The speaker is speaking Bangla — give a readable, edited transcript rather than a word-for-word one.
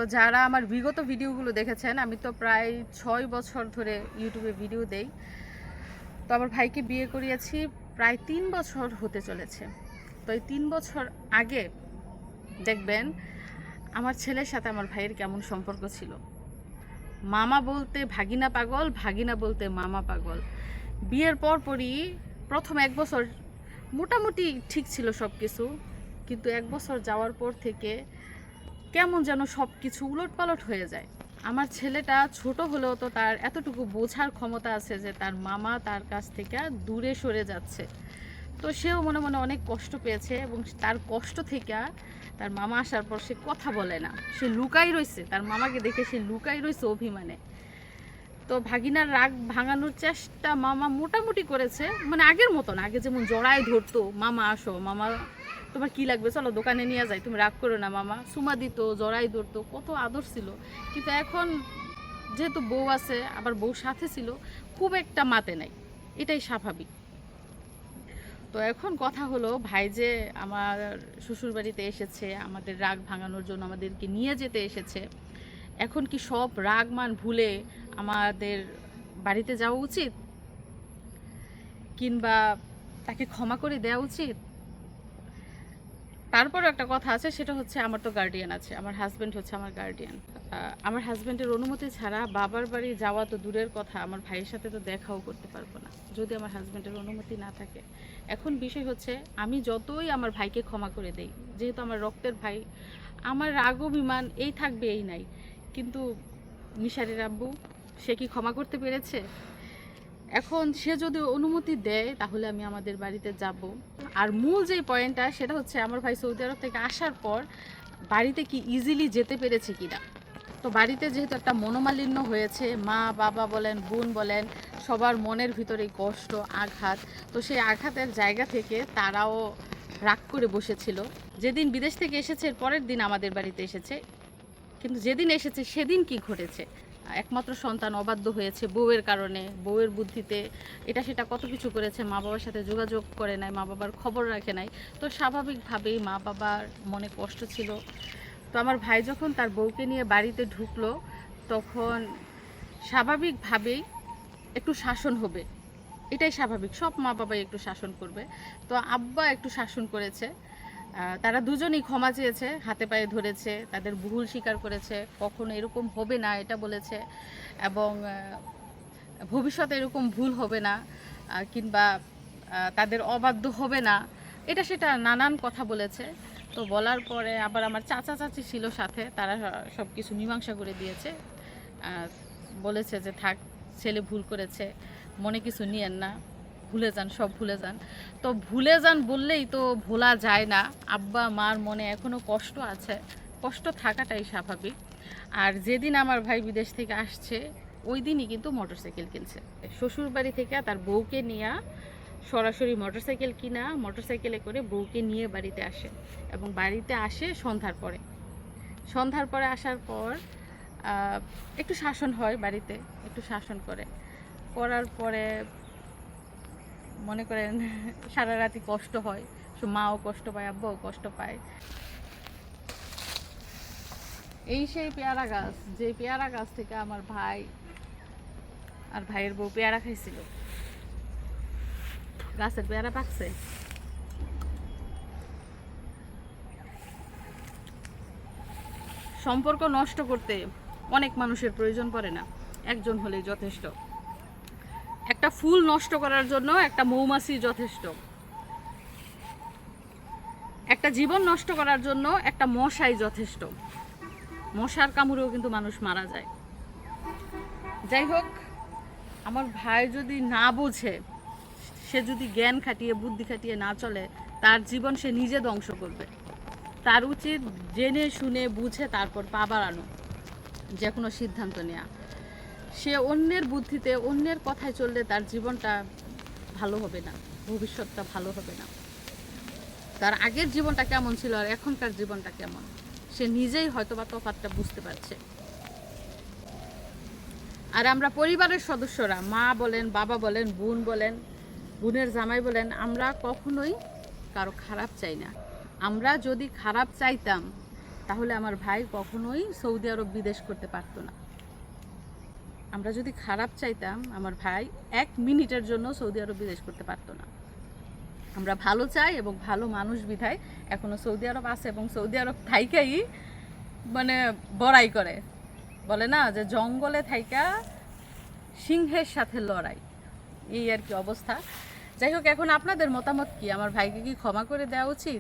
তো যারা আমার বিগত ভিডিওগুলো দেখেছেন, আমি তো প্রায় 6 বছর ধরে ইউটিউবে ভিডিও দেই। তো আমার ভাইকে বিয়ে করিয়েছি প্রায় 3 বছর হতে চলেছে। তো এই 3 বছর আগে দেখবেন আমার ছেলের সাথে আমার ভাইয়ের কেমন সম্পর্ক ছিল। মামা বলতে ভাগিনা পাগল, ভাগিনা বলতে মামা পাগল। বিয়ের পরপরই প্রথম 1 বছর মোটামুটি ঠিক ছিল সব কিছু, কিন্তু 1 বছর যাওয়ার পর থেকে কেমন যেন সব কিছু উলটপালট হয়ে যায়। আমার ছেলেটা ছোট হলেও তো তার এতটুকু বোঝার ক্ষমতা আছে যে তার মামা তার কাছ থেকে দূরে সরে যাচ্ছে। তো সেও মনে মনে অনেক কষ্ট পেয়েছে এবং তার কষ্ট থেকে তার মামা আসার পর সে কথা বলে না, সে লুকাই রয়েছে, তার মামাকে দেখে সে লুকাই রয়েছে অভিমানে। তো ভাগিনার রাগ ভাঙানোর চেষ্টা মামা মোটামুটি করেছে, মানে আগের মতন, আগে যেমন জড়ায় ধরতো, মামা আসো, মামা তোমার কি লাগবে, চলো দোকানে নিয়ে যাই, তুমি রাগ করো না, মামা সুমা দিত, জড়াই ধরতো, কত আদর ছিল। কিন্তু এখন যেহেতু বউ আছে, আবার বউ সাথে ছিল, খুব একটা মাতে নাই, এটাই স্বাভাবিক। তো এখন কথা হলো, ভাই যে আমার শ্বশুরবাড়িতে এসেছে আমাদের রাগ ভাঙানোর জন্য, আমাদেরকে নিয়ে যেতে এসেছে, এখন কি সব রাগ মান ভুলে আমাদের বাড়িতে যাওয়া উচিত, কিংবা তাকে ক্ষমা করে দেওয়া উচিত? তারপরও একটা কথা আছে, সেটা হচ্ছে আমার তো গার্ডিয়ান আছে, আমার হাজব্যান্ড হচ্ছে আমার গার্ডিয়ান। আমার হাজব্যান্ডের অনুমতি ছাড়া বাবার বাড়ি যাওয়া তো দূরের কথা, আমার ভাইয়ের সাথে তো দেখাও করতে পারবো না যদি আমার হাজব্যান্ডের অনুমতি না থাকে। এখন বিষয় হচ্ছে, আমি যতই আমার ভাইকে ক্ষমা করে দেই, যেহেতু আমার রক্তের ভাই, আমার রাগ অভিমান এই থাকবে এই নাই, কিন্তু মিশারির আব্বু, সে কি ক্ষমা করতে পেরেছে? এখন সে যদি অনুমতি দেয় তাহলে আমি আমাদের বাড়িতে যাব। আর মূল যে পয়েন্টটা, সেটা হচ্ছে আমার ভাই সৌদি আরব থেকে আসার পর বাড়িতে কি ইজিলি যেতে পেরেছে কিনা। তো বাড়িতে যেহেতু একটা মনোমালিন্য হয়েছে, মা বাবা বলেন, বোন বলেন, সবার মনের ভিতরেই কষ্ট, আঘাত। তো সেই আঘাতের জায়গা থেকে তারাও রাগ করে বসেছিল। যেদিন বিদেশ থেকে এসেছে পরের দিন আমাদের বাড়িতে এসেছে, কিন্তু যেদিন এসেছে সেদিন কি ঘটেছে, একমাত্র সন্তান অবাধ্য হয়েছে বউয়ের কারণে, বউয়ের বুদ্ধিতে এটা সেটা কত কিছু করেছে, মা বাবার সাথে যোগাযোগ করে নাই, মা বাবার খবর রাখে নাই। তো স্বাভাবিকভাবেই মা বাবার মনে কষ্ট ছিল। তো আমার ভাই যখন তার বউকে নিয়ে বাড়িতে ঢুকলো, তখন স্বাভাবিকভাবেই একটু শাসন হবে, এটাই স্বাভাবিক, সব মা বাবাই একটু শাসন করবে। তো আব্বা একটু শাসন করেছে, তারা দুজনেই ক্ষমা চেয়েছে, হাতে পায়ে ধরেছে, তাদের ভুল স্বীকার করেছে, কখনো এরকম হবে না এটা বলেছে, এবং ভবিষ্যতে এরকম ভুল হবে না, কিংবা তাদের অবাধ্য হবে না, এটা সেটা নানান কথা বলেছে। তো বলার পরে আবার আমার চাচা চাচি ছিল সাথে, তারা সব কিছু মীমাংসা করে দিয়েছে, বলেছে যে থাক, ছেলে ভুল করেছে, মনে কিছু নিয়েন না, ভুলে যান, সব ভুলে যান। তো ভুলে যান বললেই তো ভোলা যায় না, আব্বা মার মনে এখনও কষ্ট আছে, কষ্ট থাকাটাই স্বাভাবিক। আর যেদিন আমার ভাই বিদেশ থেকে আসছে ওই দিনই কিন্তু মোটরসাইকেল কিনছে, শ্বশুরবাড়ি থেকে তার বউকে নিয়ে সরাসরি মোটরসাইকেল কিনা, মোটরসাইকেলে করে বউকে নিয়ে বাড়িতে আসে, এবং বাড়িতে আসে সন্ধ্যার পরে। সন্ধ্যার পরে আসার পর একটু শাসন হয় বাড়িতে, একটু শাসন করার পরে মনে করেন সারা রাতি কষ্ট হয়, মাও কষ্ট পায়, আব্বাও কষ্ট পায়। এই সেই পেয়ারা গাছ, যে পেয়ারা গাছ থেকে আমার ভাই আর ভাইয়ের বউ পেয়ারা খাইছিল, গাছের পেয়ারা পাকছে। সম্পর্ক নষ্ট করতে অনেক মানুষের প্রয়োজন পড়ে না, একজন হলেই যথেষ্ট। একটা ফুল নষ্ট করার জন্য একটা মৌমাছি যথেষ্ট, একটা জীবন নষ্ট করার জন্য একটা মশাই যথেষ্ট। মশার কামড়েও কিন্তু মানুষ মারা যায়। যাই হোক, আমার ভাই যদি না বোঝে, সে যদি জ্ঞান খাটিয়ে বুদ্ধি খাটিয়ে না চলে, তার জীবন সে নিজে ধ্বংস করবে। তার উচিত জেনে শুনে বুঝে তারপর পা বাড়ানো, যে কোনো সিদ্ধান্ত নেওয়া। সে অন্যের বুদ্ধিতে, অন্যের কথায় চললে তার জীবনটা ভালো হবে না, ভবিষ্যৎটা ভালো হবে না। তার আগের জীবনটা কেমন ছিল আর এখনকার জীবনটা কেমন, সে নিজেই হয়তোবা তফাৎটা বুঝতে পারছে। আর আমরা পরিবারের সদস্যরা, মা বলেন, বাবা বলেন, বোন বলেন, বোনের জামাই বলেন, আমরা কখনোই কারো খারাপ চাই না। আমরা যদি খারাপ চাইতাম তাহলে আমার ভাই কখনোই সৌদি আরব বিদেশ করতে পারতো না। আমরা যদি খারাপ চাইতাম, আমার ভাই 1 মিনিটের জন্য সৌদি আরব বিদেশ করতে পারতো না। আমরা ভালো চাই এবং ভালো মানুষ বিধায় এখনো সৌদি আরব আছে, এবং সৌদি আরব থাইকাই মানে বড়াই করে, বলে না যে জঙ্গলে থাইকা সিংহের সাথে লড়াই, এই আর কি অবস্থা। যাই হোক, এখন আপনাদের মতামত কি? আমার ভাইকে কি ক্ষমা করে দেওয়া উচিত?